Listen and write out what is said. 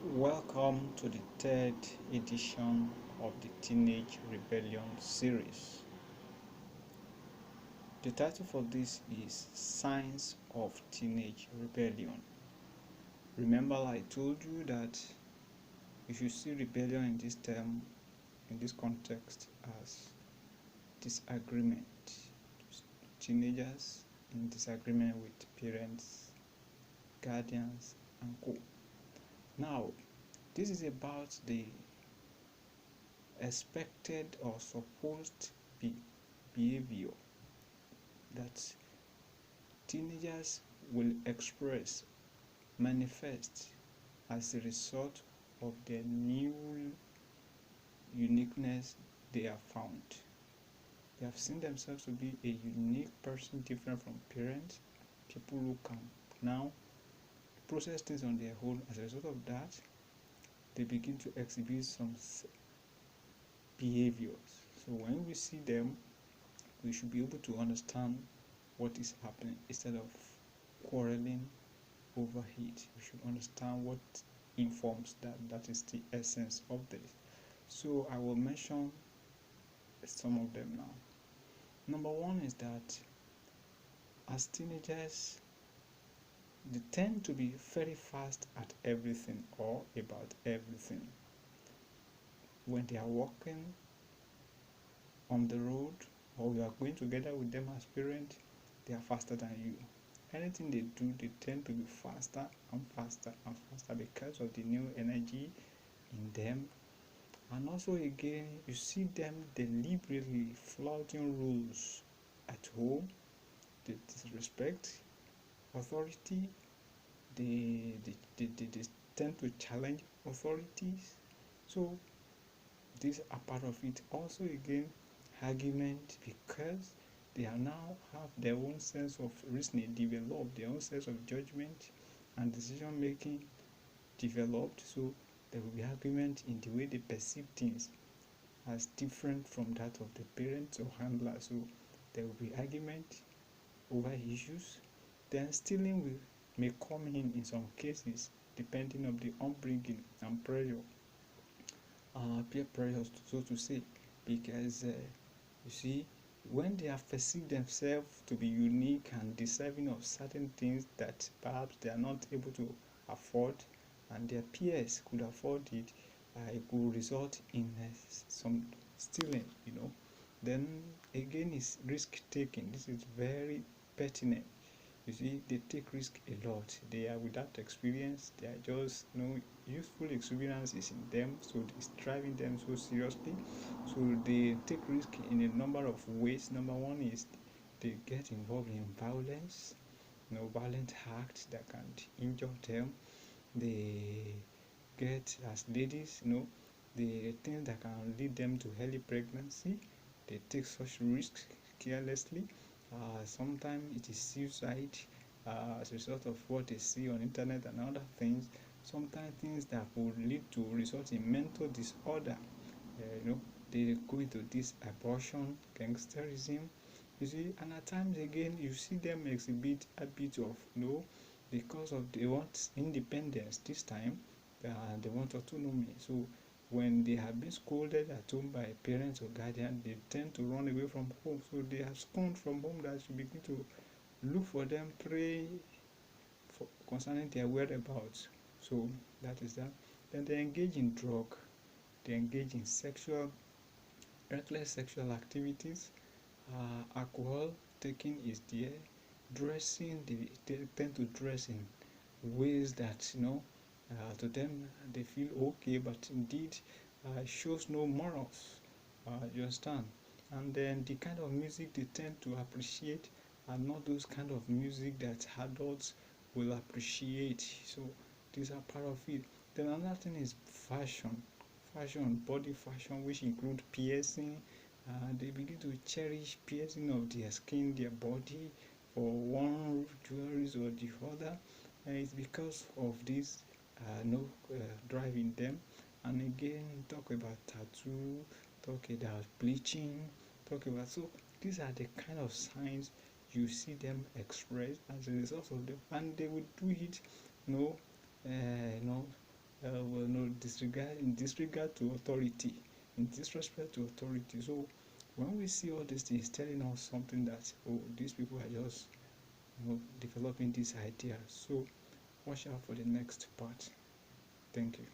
Welcome to the third edition of the Teenage Rebellion series. The title for this is Signs of Teenage Rebellion. Remember, I told you that you should see rebellion in this term, in this context, as disagreement. Teenagers in disagreement with parents, guardians, and co. Now, this is about the expected or supposed behavior that teenagers will express, manifest as a result of their new uniqueness they have found. They have seen themselves to be a unique person, different from parents, people who can now process things on their own. As a result of that, they begin to exhibit some behaviors. So when we see them, we should be able to understand what is happening instead of quarreling over it. We should understand what informs that. That is the essence of this. So I will mention some of them now. Number one is that as teenagers, they tend to be very fast at everything or about everything. When they are walking on the road or you are going together with them as parents, they are faster than you. Anything they do, they tend to be faster and faster and faster because of the new energy in them. And also again, you see them deliberately flouting rules at home. They disrespect authority. They tend to challenge authorities. So these are part of it. Also again, argument, because they are now have their own sense of reasoning developed, their own sense of judgment and decision making developed. So there will be argument in the way they perceive things as different from that of the parents or handler. So there will be argument over issues. Then stealing may come in some cases depending on the upbringing and pressure, peer pressure, so to say, because you see, when they have perceived themselves to be unique and deserving of certain things that perhaps they are not able to afford and their peers could afford it, it could result in some stealing, Then again is risk taking. This is very pertinent. You see, they take risk a lot. They are without experience. They are just useful experiences in them, so it's driving them so seriously. So they take risk in a number of ways. Number one is they get involved in violence, violent acts that can injure them. They get, as ladies, the things that can lead them to early pregnancy. They take such risks carelessly. Sometimes it is suicide as a result of what they see on internet and other things. Sometimes things that would lead to result in mental disorder. They go into this abortion, gangsterism. You see, and at times again, you see them exhibit a bit of because of they want independence this time, they want autonomy. So when they have been scolded at home by parents or guardians, they tend to run away from home. So they are scorned from home, that you begin to look for them, pray for concerning their whereabouts. So that is that. Then they engage in drug, they engage in reckless sexual activities, alcohol taking is there, dressing, they tend to dress in ways that to them they feel okay, but indeed shows no morals. You understand? And then the kind of music they tend to appreciate are not those kind of music that adults will appreciate. So these are part of it. Then another thing is fashion, body fashion, which include piercing. They begin to cherish piercing of their skin, their body, for one jewelries or the other. And it's because of this driving them. And again, talk about tattoo, talk about bleaching, talk about, so these are the kind of signs you see them express as a result of them, and they will do it, uh, you know, well, no, disregard to authority, in disrespect to authority. So when we see all these things telling us something that, oh, these people are just, developing this idea. So watch out for the next part. Thank you.